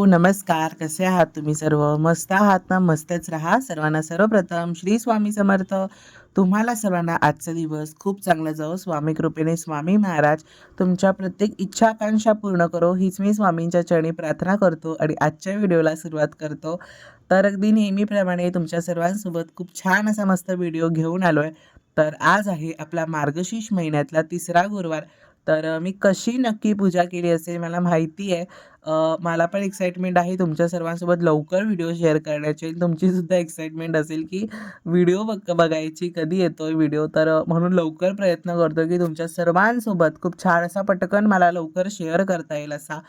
नमस्कार. कसे आहात तुम्ही सर्व? मस्त आहात ना? मस्तच राहा. सर्वांना सर्वप्रथम श्री स्वामी समर्थ. तुम्हाला सर्वांना आजचा दिवस खूप चांगला जावो. स्वामी कृपेने स्वामी महाराज तुमच्या प्रत्येक इच्छा आकांक्षा पूर्ण करो, हीच मी स्वामींच्या चरणी प्रार्थना करतो आणि आजच्या व्हिडिओला सुरुवात करतो. तर अगदी नेहमीप्रमाणे तुमच्या सर्वांसोबत खूप छान असा मस्त व्हिडिओ घेऊन आलोय. तर आज आहे आपला मार्गशीर्ष महिन्यातला 3रा गुरुवार. तर मी कशी नक्की पूजा केली असेल मला माहिती आहे. मला पण एक्साइटमेंट आहे तुमच्या सर्वांसोबत लवकर व्हिडिओ शेअर करण्याची. तुमचीसुद्धा एक्साइटमेंट असेल की व्हिडिओ बघायची, कधी येतोय व्हिडिओ. तर म्हणून लवकर प्रयत्न करतो की तुमच्या सर्वांसोबत खूप छान असा पटकन मला लवकर शेअर करता येईल असा.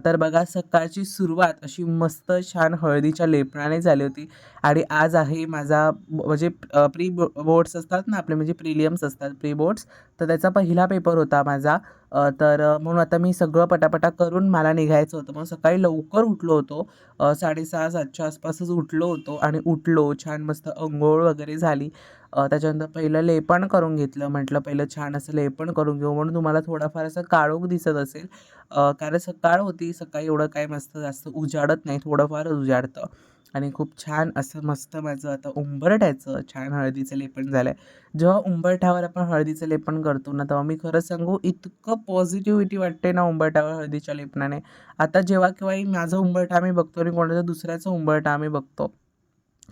तर बघा सकाळची सुरुवात अशी मस्त छान हळदीच्या लेपनाने झाली होती आणि आज आहे माझा म्हणजे प्री बोर्ड्स असतात ना आपले, म्हणजे प्रिलियम्स असतात प्री बोर्ड्स. तर त्याचा पहिला पेपर होता माझा. म्हणून आता मी सगळं पटापटा करून मला निघायचं होतं. मग सकाळी लवकर उठलो होतो. 6:30-7च्या आसपासच उठलो होतो आणि उठलो छान मस्त अंघोळ वगैरे झाली. त्याच्यानंतर पहिलं लेपन करून घेतलं. म्हटलं पहिलं छान असं लेपन करून घेऊ, म्हणून तुम्हाला थोडाफार असं काळोख दिसत असेल. कारण सकाळ होती, सकाळी एवढं काय मस्त जास्त उजाडत नाही, थोडंफार उजाडतं. आणि खूप छान असं मस्त माझं आता उंबरठ्याचं छान हळदीचं लेपन झालं आहे. जेव्हा उंबरठ्यावर आपण हळदीचं लेपन करतो ना, तेव्हा मी खरं सांगू इतकं पॉझिटिव्हिटी वाटते ना उंबरठ्यावर हळदीच्या लेपनाने. आता जेव्हा केव्हाही माझा उंबरठा आम्ही बघतो आणि कोणाचा दुसऱ्याचा उंबरठा आम्ही बघतो,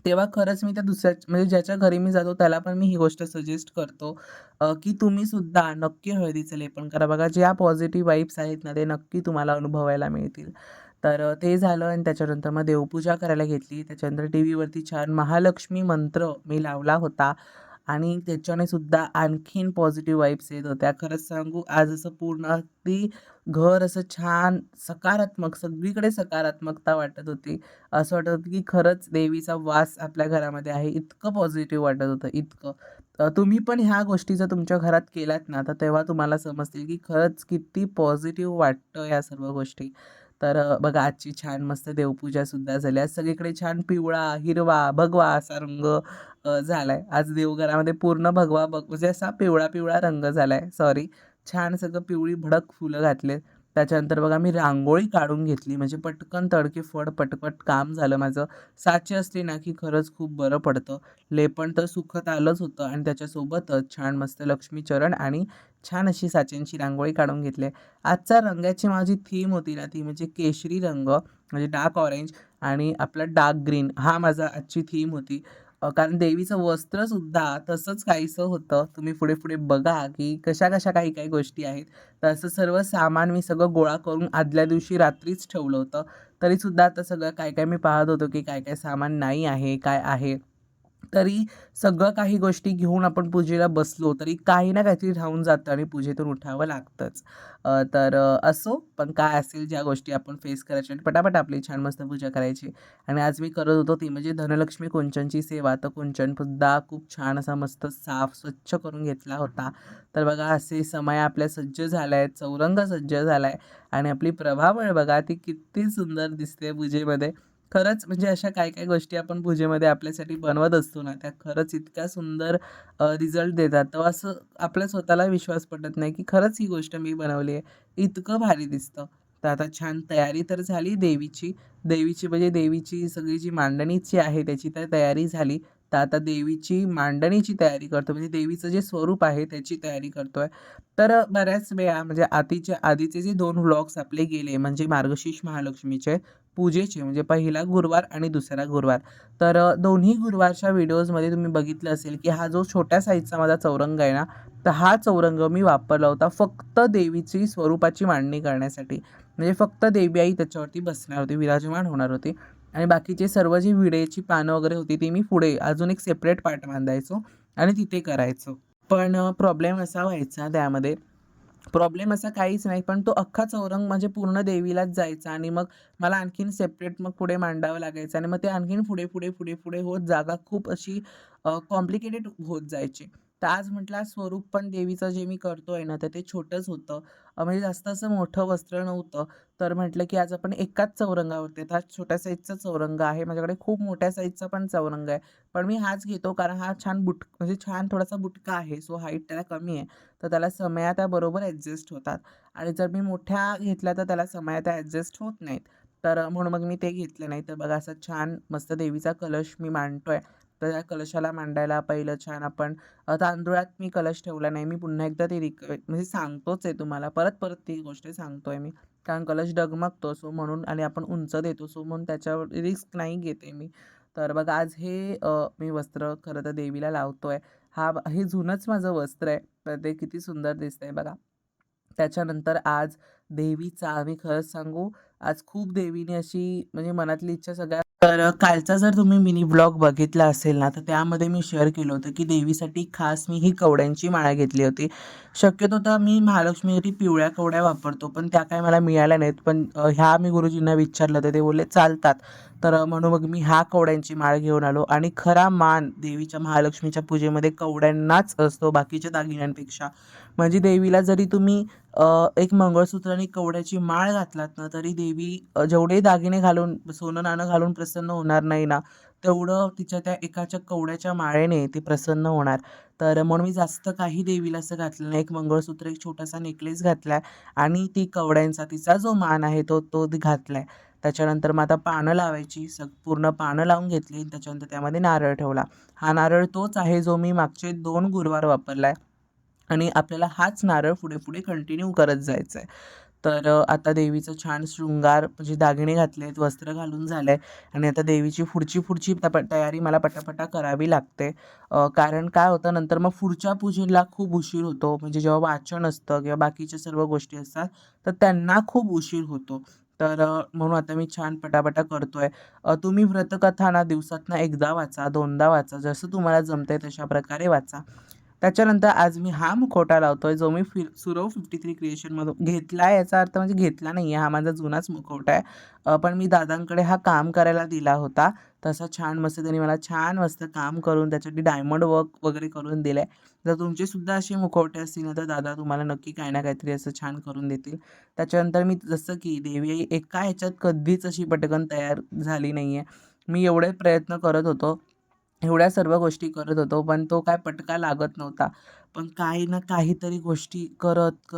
तेव्हा खरंच मी त्या दुसऱ्या म्हणजे ज्याच्या घरी मी जातो त्याला पण मी ही गोष्ट सजेस्ट करतो, की तुम्हीसुद्धा नक्की हळदीचं लेपन करा. बघा ज्या पॉझिटिव्ह वाइब्स आहेत ना, ते नक्की तुम्हाला अनुभवायला मिळतील. तर ते झालं आणि त्याच्यानंतर मग देवपूजा करायला घेतली. त्याच्यानंतर टी व्हीवरती छान महालक्ष्मी मंत्र मी लावला होता आणि त्याच्याने सुद्धा आणखीन पॉझिटिव्ह वाइब्स येत होत्या. खरंच सांगू आज असं पूर्ण अगदी घर असं छान सकारात्मक, सगळीकडे सकारात्मकता वाटत होती. असं वाटत होतं की खरंच देवीचा वास आपल्या घरामध्ये आहे. इतकं पॉझिटिव्ह वाटत होतं, इतकं. तुम्ही पण ह्या गोष्टी जर तुमच्या घरात केल्यात ना, तर तेव्हा तुम्हाला समजतील की खरंच किती पॉझिटिव्ह वाटतं या सर्व गोष्टी. तर बघा आजची छान मस्त देवपूजासुद्धा झाली. आज सगळीकडे छान पिवळा, हिरवा, भगवा असा रंग झालाय. आज देवघरामध्ये पूर्ण भगवा म्हणजे असा पिवळा-पिवळा रंग झालाय. सॉरी. छान सगळं पिवळी भडक फुलं घातलेत. त्याच्यानंतर बघा मी रांगोळी काढून घेतली, म्हणजे पटकन तडके-फड पटपट काम झालं माझं. साची असली ना, की खरंच खूप बरं पडतं. लेपन तर सुखात आलंच होतं आणि त्याच्यासोबतच छान मस्त लक्ष्मीचरण आणि छान अशी साच्यांची रांगोळी काढून घेतली. आजच्या रंगाची माझी थीम होती ना, ती म्हणजे केशरी रंग, म्हणजे डार्क ऑरेंज आणि आपला डार्क ग्रीन हा माझा आजची थीम होती. कारण देवीचं वस्त्रसुद्धा तसंच काहीसं होतं. तुम्ही पुढे-पुढे बघा, की कशा-कशा काही-काही गोष्टी आहेत. तर असं सर्व सामान मी सगळं गोळा करून आदल्या दिवशी रात्रीच ठेवलं होतं. तरीसुद्धा आता सगळं काय-काय मी पाहत होतो, की काय-काय सामान नाही आहे, काय आहे. तरी सगळं काही गोष्टी घेऊन आपण पूजेला बसलो, तरी काही ना काहीतरी राहून जातं आणि पूजेतून उठावं लागतंच. असो, पण काय असेल ज्या गोष्टी आपण फेस करायच्या आणि पटापट आपली छान मस्त पूजा करायची. आणि आज मी करत होतो ती म्हणजे धनलक्ष्मी कुंचनची सेवा. तर कुंचनसुद्धा खूप छान असा मस्त साफ स्वच्छ करून घेतला होता. तर बघा असे समय आपल्या सज्ज झाला आहे, चौरंग सज्ज झाला आहे आणि आपली प्रभावळ बघा ती किती सुंदर दिसते पूजेमध्ये. खरंच म्हणजे अशा काही-काही गोष्टी आपण पूजेमध्ये आपल्यासाठी बनवत असतो ना, त्या खरंच इतक्या सुंदर रिझल्ट देतात. तेव्हा असं आपल्या स्वतःला विश्वास पटत नाही, की खरंच ही गोष्ट मी बनवली आहे. इतकं भारी दिसतं. तर आता छान तयारी तर झाली देवीची. देवीची म्हणजे देवीची सगळी जी मांडणीची आहे त्याची तर तयारी झाली. तर आता देवीची मांडणीची तयारी करतो, म्हणजे देवीचं जे स्वरूप आहे त्याची तयारी करतोय. तर बऱ्याच वेळा म्हणजे आधीचे जे 2 व्लॉग्स आपले गेले म्हणजे मार्गशीर्ष महालक्ष्मीचे पूजेचे, म्हणजे पहिला गुरुवार आणि दुसरा गुरुवार. तर दोन्ही गुरुवारच्या व्हिडिओजमध्ये तुम्ही बघितलं असेल, की हा जो छोट्या साईजचा माझा चौरंग आहे ना, तर हा चौरंग मी वापरला होता फक्त देवीची स्वरूपाची मांडणी करण्यासाठी. म्हणजे फक्त देवी आई त्याच्यावरती बसणार होती, विराजमान होणार होती आणि बाकीचे सर्व जी विड्याची पानं वगैरे होती, ती मी पुढे अजून एक सेपरेट पार्ट बांधायचो आणि तिथे करायचो. पण प्रॉब्लेम असा व्हायचा त्यामध्ये, प्रॉब्लेम असा काहीच नाही, पण तो अख्खा चौरंग म्हणजे पूर्ण देवीलाच जायचा आणि मग मला आणखीन सेपरेट मग पुढे मांडावं लागायचं आणि मग ते आणखीन पुढे होत जागा खूप अशी कॉम्प्लिकेटेड होत जायची. तर आज म्हटलं आज स्वरूप पण देवीचं जे मी करतोय ना, तर ते छोटंच होतं. म्हणजे जास्त असं मोठं वस्त्र नव्हतं. तर म्हटलं की आज आपण एकाच चौरंगावरती, हा छोट्या साईजचा चौरंग आहे. माझ्याकडे खूप मोठ्या साईजचा पण चौरंग आहे. पण मी हाच घेतो कारण हा छान म्हणजे छान थोडासा बुटका आहे. सो हाईट त्याला कमी आहे. तर त्याला समया त्या बरोबर ॲडजस्ट होतात आणि जर मी मोठ्या घेतल्या तर त्याला समया त्या ॲडजस्ट होत नाहीत. तर म्हणून मग मी ते घेतलं नाही. तर बघा असा छान मस्त देवीचा कलश मी मांडतोय. तर त्या कलशाला मांडायला पहिलं छान आपण तांदुळात मी कलश ठेवला नाही. मी पुन्हा एकदा ते म्हणजे सांगतोच आहे तुम्हाला. परत-परत ती गोष्ट सांगतोय मी. कारण कलश डगमगतो सो म्हणून आणि आपण उंच देतो सो म्हणून त्याच्यावर रिस्क नाही घेते मी. तर बघा आज हे मी वस्त्र खरं तर देवीला लावतोय. हे जुनंच माझं वस्त्र आहे. तर ते किती सुंदर दिसतंय बघा. त्याच्यानंतर आज देवीचा आम्ही खरंच सांगू, आज खूप देवीने अशी म्हणजे मनातली इच्छा सगळ्या तर कालचा जर तुम्ही मिनी ब्लॉग बघितला असेल ना, तर त्यामध्ये मी शेअर केलं होतं, की देवीसाठी खास मी ही कवड्यांची माळ घेतली होती. शक्यतो तर मी महालक्ष्मीसाठी पिवळ्या कवड्या वापरतो, पण त्या काही मला मिळाल्या नाहीत. पण ह्या मी गुरुजींना विचारलं, तर ते बोलले चालतात. तर म्हणून मग मी ह्या कवड्यांची माळ घेऊन आलो आणि खरा मान देवीच्या महालक्ष्मीच्या पूजेमध्ये कवड्यांनाच असतो बाकीच्या दागिन्यांपेक्षा. म्हणजे देवीला जरी तुम्ही एक मंगळसूत्र आणि कवड्याची माळ घातलात ना, तरी देवी जेवढे दागिने घालून, सोनं-नाणं घालून प्रसन्न होणार नाही ना, तेवढं तिच्या त्या एकाच्या कवड्याच्या माळेने ती प्रसन्न होणार. तर म्हणून मी जास्त काही देवीला असं घातलं नाही. एक मंगळसूत्र, एक छोटासा नेकलेस घातलाय आणि ती कवड्यांचा तिचा जो मान आहे तो तो घातलाय. त्याच्यानंतर मग आता पानं लावायची, पूर्ण पानं लावून घेतली. त्याच्यानंतर त्यामध्ये नारळ ठेवला. हा नारळ तोच आहे जो मी मागचे 2 गुरुवार वापरलाय. आणि आपल्याला हाच नारळ पुढे-पुढे कंटिन्यू करत जायचा आहे. तर आता देवीचं छान शृंगार म्हणजे दागिने घातले आहेत, वस्त्र घालून झालं आहे आणि आता देवीची पुढची तयारी मला पटापटा करावी लागते. कारण काय होतं नंतर मग पुढच्या पूजेला खूप उशीर होतो. म्हणजे जेव्हा वाचन असतं किंवा बाकीच्या सर्व गोष्टी असतात, तर त्यांना खूप उशीर होतो. तर म्हणून आता मी छान पटापटा करतोय. तुम्ही व्रतकथा ना दिवसातनं एकदा वाचा, दोनदा वाचा, जसं तुम्हाला जमतंय तशा प्रकारे वाचा. त्याच्यानंतर आज मी हा मुखवटा लावतोय, जो मी सुरव 53 क्रिएशनमधून घेतला याचा अर्थ म्हणजे घेतला नाही आहे, हा माझा जुनाच मुखवटा आहे. पण मी दादांकडे हा काम करायला दिला होता. तसा छान मस्त त्यांनी मला छान मस्त काम करून त्याच्यासाठी डायमंड वर्क वगैरे करून दिलं आहे. जर तुमचेसुद्धा असे मुखवटे असतील ना, तर दादा तुम्हाला नक्की काही ना काहीतरी असं छान करून देतील. त्याच्यानंतर मी जसं की देवी एका ह्याच्यात कधीच अशी पटकन तयार झाली नाही आहे. मी एवढे प्रयत्न करत होतो. एवढ्या सर्व गोष्टी करत होतो, पण तो काय पटका लागत नव्हता. पण काही ना काहीतरी गोष्टी करत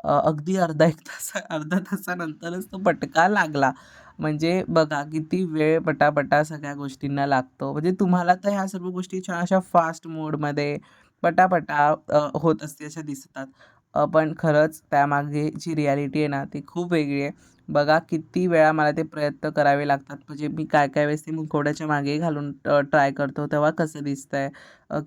अगदी अर्ध्या तासानंतरच तो पटका लागला. म्हणजे बघा किती वेळ पटापटा सगळ्या गोष्टींना लागतो. म्हणजे तुम्हाला तर ह्या सर्व गोष्टी छान अशा फास्ट मोडमध्ये पटापटा होत असते अशा दिसतात. पण खरंच त्यामागे जी रिॲलिटी आहे ना, ती खूप वेगळी आहे. बघा किती वेळा मला ते प्रयत्न करावे लागतात. म्हणजे मी काय-काय वेळेस ते मुखवट्याच्या मागे घालून ट्राय करतो, तेव्हा कसं दिसतंय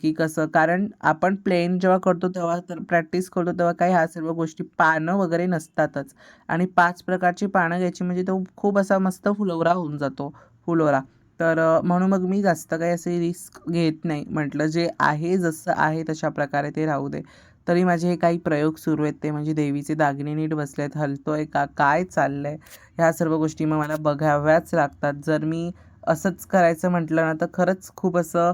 की कसं कारण आपण प्लेन जेव्हा करतो तेव्हा तर प्रॅक्टिस करतो तेव्हा काही ह्या सर्व गोष्टी पानं वगैरे नसतातच आणि 5 प्रकारची पानं घ्यायची म्हणजे तो खूप असा मस्त फुलोरा होऊन जातो, फुलोरा. तर म्हणून मग मी जास्त काही असे रिस्क घेत नाही. म्हटलं जे आहे जसं आहे तशा प्रकारे ते राहू दे. तरी माझे हे काही प्रयोग सुरू आहेत ते म्हणजे देवीचे दागिने नीट बसलेत, हलतोय का? काय चाललंय? ह्या सर्व गोष्टी मग मला बघाव्याच लागतात. जर मी असंच करायचं म्हटलं ना, तर खरंच खूप असं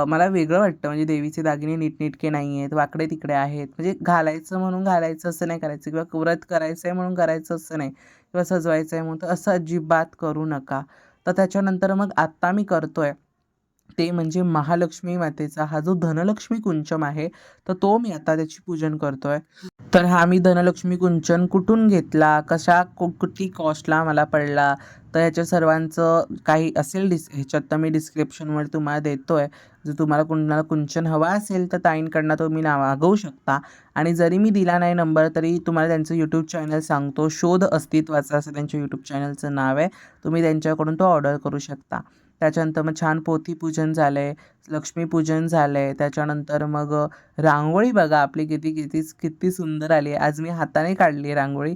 मला वेगळं वाटतं. म्हणजे देवीचे दागिने नीटनेटके नाही आहेत, वाकडे-तिकडे आहेत. म्हणजे घालायचं म्हणून घालायचं असं नाही करायचं किंवा व्रत करायचं आहे म्हणून करायचं असं नाही किंवा सजवायचं आहे म्हणून तर असं अजिबात करू नका. तर त्याच्यानंतर मग आत्ता मी करतोय. ते म्हणजे महालक्ष्मी मातेचा हा जो धनलक्ष्मी कुंचम आहे, तर तो मी आता त्याची पूजन करतोय. तर हा मी धनलक्ष्मी कुंचन कुठून घेतला, किती कॉस्टला मला पडला, तर ह्याच्या सर्वांचं काही असेल ह्याच्यात तर मी डिस्क्रिप्शनमध्ये तुम्हाला देतोय. जर तुम्हाला कुणाला कुंचन हवा असेल तर ताईंकडनं तुम्ही मागवू शकता आणि जरी मी दिला नाही नंबर तरी तुम्हाला त्यांचं यूट्यूब चॅनल सांगतो. शोध अस्तित्वाचा असं त्यांच्या यूट्यूब चॅनलचं नाव आहे. तुम्ही त्यांच्याकडून तो ऑर्डर करू शकता. त्याच्यानंतर मग छान पोथीपूजन झालं आहे, लक्ष्मीपूजन झालं आहे. त्याच्यानंतर मग रांगोळी बघा आपली किती सुंदर आली आहे. आज मी हाताने काढली आहे रांगोळी.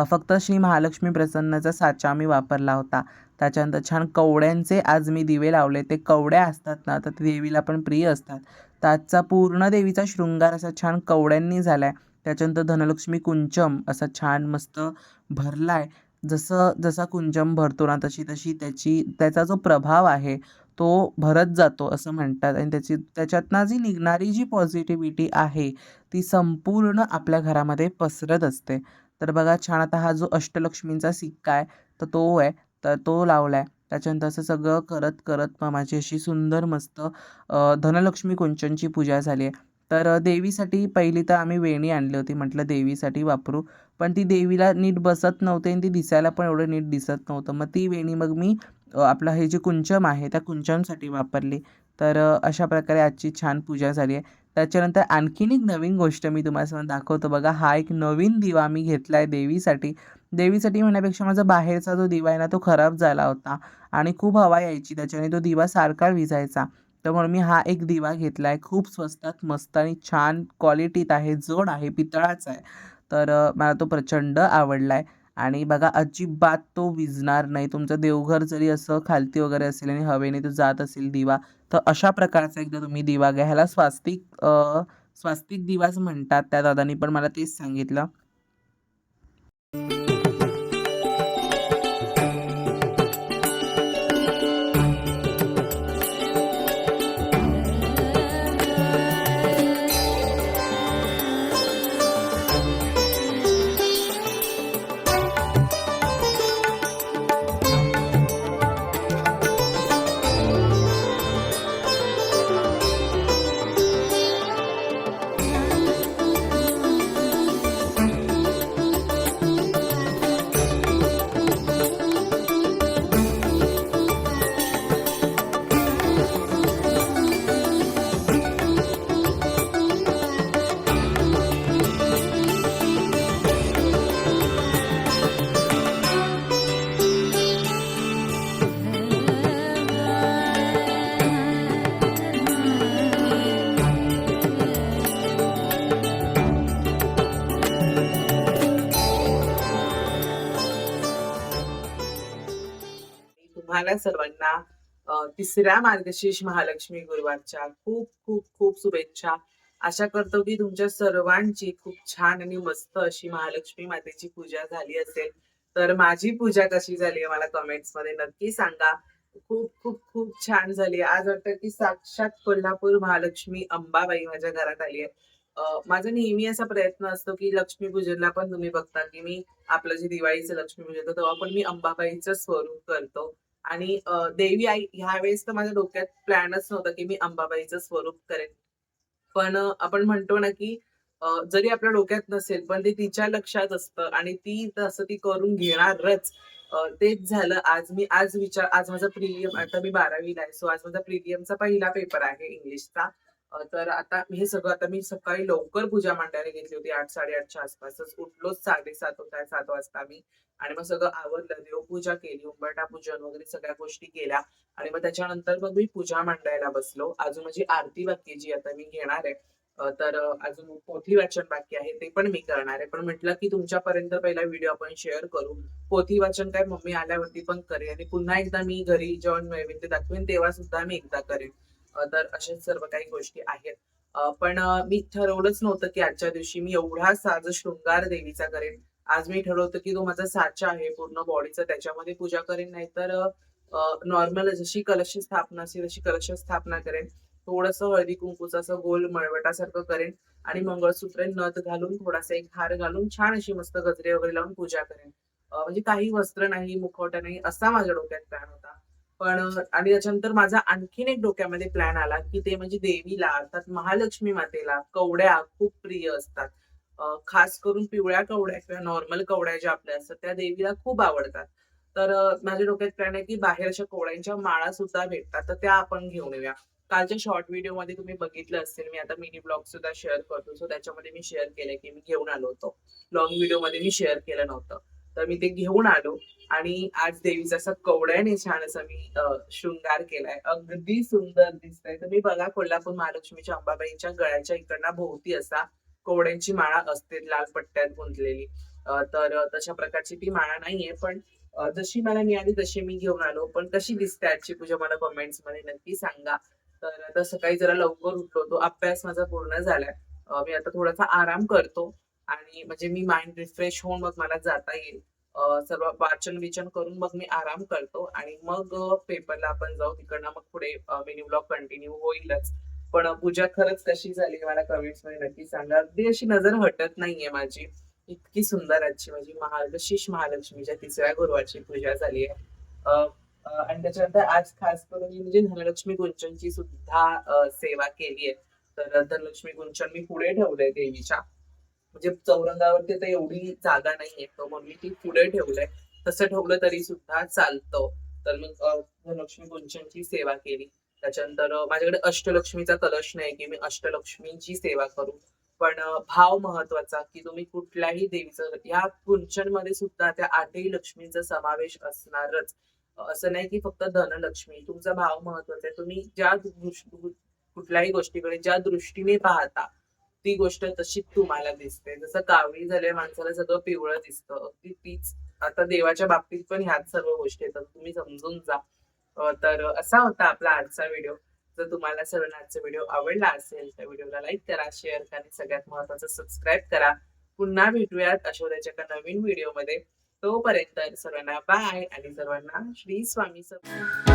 फक्त श्री महालक्ष्मी प्रसन्नाचा साचा मी वापरला होता. त्याच्यानंतर छान कवड्यांचे आज मी दिवे लावले. ते कवड्या असतात ना, तर ते देवीला पण प्रिय असतात. तर आजचा पूर्ण देवीचा शृंगार असा छान कवड्यांनी झाला आहे. त्याच्यानंतर धनलक्ष्मी कुंचम असा छान मस्त भरला जसा कुंचम भरतो ना, तशी त्याचा जो प्रभाव आहे, तो भरत जातो असं म्हणतात आणि त्याच्यातनं जी निघणारी जी पॉझिटिव्हिटी आहे, ती संपूर्ण आपल्या घरामध्ये पसरत असते. तर बघा छान आता हा जो अष्टलक्ष्मींचा सिक्का आहे, तर तो आहे. तर तो लावला आहे. त्याच्यानंतर असं सगळं करत मग माझी अशी सुंदर मस्त धनलक्ष्मी कुंचनची पूजा झाली आहे. तर देवीसाठी पहिली तर आम्ही वेणी आणली होती. म्हटलं देवीसाठी वापरू. पण ती देवीला नीट बसत नव्हते आणि ती दिसायला पण एवढं नीट दिसत नव्हतं. मग ती वेणी मग मी आपलं हे जे कुंचम आहे त्या कुंचमसाठी वापरली. तर अशा प्रकारे आजची छान पूजा झाली आहे. त्याच्यानंतर आणखीन एक नवीन गोष्ट मी तुम्हाला दाखवतो बघा. हा एक नवीन दिवा मी घेतला आहे देवीसाठी. देवीसाठी म्हणण्यापेक्षा माझा बाहेरचा जो दिवा आहे ना तो खराब झाला होता आणि खूप हवा यायची त्याच्याने तो दिवा सारखा विझायचा. तर म्हणून मी हा एक दिवा घेतला आहे. खूप स्वस्तात मस्त आणि छान क्वालिटीत आहे, जड आहे, पितळाचा आहे. तर मला तो प्रचंड आवडला आहे आणि बघा अजिबात तो विझणार नाही. तुमचं देवघर जरी असं खालती वगैरे असेल आणि हवेने तो जात असेल दिवा, तर अशा प्रकारचा एकदा तुम्ही दिवा घ्या. ह्याला स्वास्तिक दिवाच म्हणतात. त्या दादांनी पण मला तेच सांगितलं. तुम्हाला सर्वांना तिसऱ्या मार्गशीर्ष महालक्ष्मी गुरुवारच्या खूप खूप खूप शुभेच्छा. आशा करतो की तुमच्या सर्वांची खूप छान आणि मस्त अशी महालक्ष्मी मातेची पूजा झाली असेल. तर माझी पूजा कशी झाली आहे मला कमेंट्स मध्ये नक्की सांगा. खूप खूप खूप छान झाली. आज वाटतं की साक्षात कोल्हापूर महालक्ष्मी अंबाबाई माझ्या घरात आली आहे. माझा नेहमी असा प्रयत्न असतो की लक्ष्मीपूजनला पण तुम्ही बघता की मी आपलं जे दिवाळीचं लक्ष्मीपूजन होतं तेव्हा पण मी अंबाबाईचं स्वरूप करतो. आणि देवी आई ह्यावेळेस तर माझ्या डोक्यात प्लॅनच नव्हता की मी अंबाबाईचं स्वरूप करेन. पण आपण म्हणतो ना की जरी आपल्या डोक्यात नसेल पण ते तिच्या लक्षात असतं आणि ती तसं ती करून घेणारच. तेच झालं आज माझा प्रिलियम आता मी 12वीला आहे. सो आज माझा प्रिलियमचा पहिला पेपर आहे इंग्लिशचा. तर आता मी सकाळी लवकर पूजा मांडायला घेतली होती 8:00-8:30च्या आसपासच. उठलोच 7:30 होता 7 वाजता मी आणि मग सगळं आवरलं, देवपूजा केली, उंबरठा पूजन वगैरे सगळ्या गोष्टी केल्या आणि मग त्याच्यानंतर मग मी पूजा मांडायला बसलो. अजून माझी आरती बाकी आहे, जी आता मी घेणार आहे. तर अजून पोथी वाचन बाकी आहे, ते पण मी करणार आहे. पण म्हटलं की तुमच्यापर्यंत पहिला व्हिडिओ आपण शेअर करू. पोथी वाचन काय मम्मी आल्यावरती पण करेन आणि पुन्हा एकदा मी घरी जेव्हा नैवेद्य दाखवेन तेव्हा सुद्धा मी एकदा करेन. तर अशा सर्व काही गोष्टी आहेत. पण मी ठरवलंच नव्हतं की आजच्या दिवशी मी एवढा साज शृंगार देवीचा करेन. आज मी ठरवलं की तो माझा साचा आहे पूर्ण बॉडीचा त्याच्यामध्ये पूजा करेन नाहीतर नॉर्मल जशी कलश स्थापना असेल तशी कलश स्थापना करेन. थोडंसं हळदी-कुंकूचं असं गोल मळवटासारखं करेन आणि मंगळसूत्र, नथ घालून, थोडासा एक हार घालून छान अशी मस्त गजरे वगैरे लावून पूजा करेन. म्हणजे काही वस्त्र नाही, मुखवटा नाही असा माझ्या डोक्यात प्लॅन होता. पण आणि त्याच्यानंतर माझा आणखीन एक डोक्यामध्ये प्लॅन आला, की ते म्हणजे देवीला अर्थात महालक्ष्मी मातेला कवड्या खूप प्रिय असतात. खास करून पिवळ्या कवड्या किंवा नॉर्मल कवड्या ज्या आपल्या असतात त्या देवीला खूप आवडतात. तर माझ्या डोक्यात प्लॅन आहे, की बाहेर अशा कवड्यांच्या माळा सुद्धा भेटतात, तर त्या आपण घेऊन येऊया. कालच्या शॉर्ट व्हिडिओमध्ये तुम्ही बघितलं असेल, मी आता मिनी ब्लॉग सुद्धा शेअर करतो. सो त्याच्यामध्ये मी शेअर केलंय, की मी घेऊन आलो होतो. लॉंग व्हिडिओमध्ये मी शेअर केलं नव्हतं. तर मी ते घेऊन आलो आणि आज देवीचा असा कवड्याने छान असा मी शृंगार केलाय. अगदी सुंदर दिसतंय. तुम्ही बघा कोल्हापूर महालक्ष्मीच्या अंबाबाईच्या गळ्याच्या इकडनं भोवती असा कवड्यांची माळा असते लाल पट्ट्यात गुंतलेली. तर तशा प्रकारची ती माळा नाहीये, पण जशी मला मिळाली तशी मी घेऊन आलो. पण कशी दिसते आजची पूजा मला कमेंट्समध्ये नक्की सांगा. तर आता सकाळी जरा लवकर उठलो होतो. अभ्यास माझा पूर्ण झालाय. मी आता थोडासा आराम करतो आणि म्हणजे मी माइंड रिफ्रेश होऊन मग मला जाता येईल. सर्व वाचन-विचन करून मग मी आराम करतो आणि मग पेपरला आपण जाऊ. तिकडनं मग पुढे मिनी ब्लॉग कंटिन्यू होईलच. पण पूजा खरंच कशी झाली मला कमेंट्समध्ये नक्की सांगा. अगदी अशी नजर हटत नाहीये माझी. इतकी सुंदर आजची माझी महालक्ष्मी महालक्ष्मीच्या 3ऱ्या गुरुवारची पूजा झाली आहे. आणि त्याच्यानंतर आज खास करून मी म्हणजे धनलक्ष्मी गुंचनची सुद्धा सेवा केली आहे. तर धनलक्ष्मी गुंचन मी पुढे ठेवलंय देवीच्या. म्हणजे चौरंगावरती तर एवढी जागा नाहीये, तर मग मी ती पुढे ठेवलंय. तसं ठेवलं तरी सुद्धा चालतं. तर मग धनलक्ष्मी कुंचनची सेवा केली. त्याच्यानंतर माझ्याकडे अष्टलक्ष्मीचा कलश नाही, की मी अष्टलक्ष्मींची सेवा करू. पण भाव महत्वाचा, की तुम्ही कुठल्याही देवीचं या कुंचनमध्ये सुद्धा त्या 8ही लक्ष्मींचा समावेश असणारच. असं नाही, की फक्त धनलक्ष्मी. तुमचा भाव महत्वाचा आहे. तुम्ही ज्या कुठल्याही गोष्टीकडे ज्या दृष्टीने पाहता, ती गोष्ट तशीच तुम्हाला दिसते. जसं कावळी झाल्या माणसाला सगळं पिवळं दिसतं. अगदी तीच आता देवाच्या बाबतीत पण ह्याच सर्व गोष्टी येतात. तुम्ही समजून जा. तर असा होता आपला आजचा व्हिडिओ. जर तुम्हाला सर्वांना आजचा व्हिडिओ आवडला असेल, तर व्हिडिओला लाईक करा, शेअर करा आणि सगळ्यात महत्त्वाचं सबस्क्राईब करा. पुन्हा भेटूयात अशा उद्याच्या एका नवीन व्हिडिओमध्ये. तोपर्यंत सर्वांना बाय आणि सर्वांना श्री स्वामी समर्थ.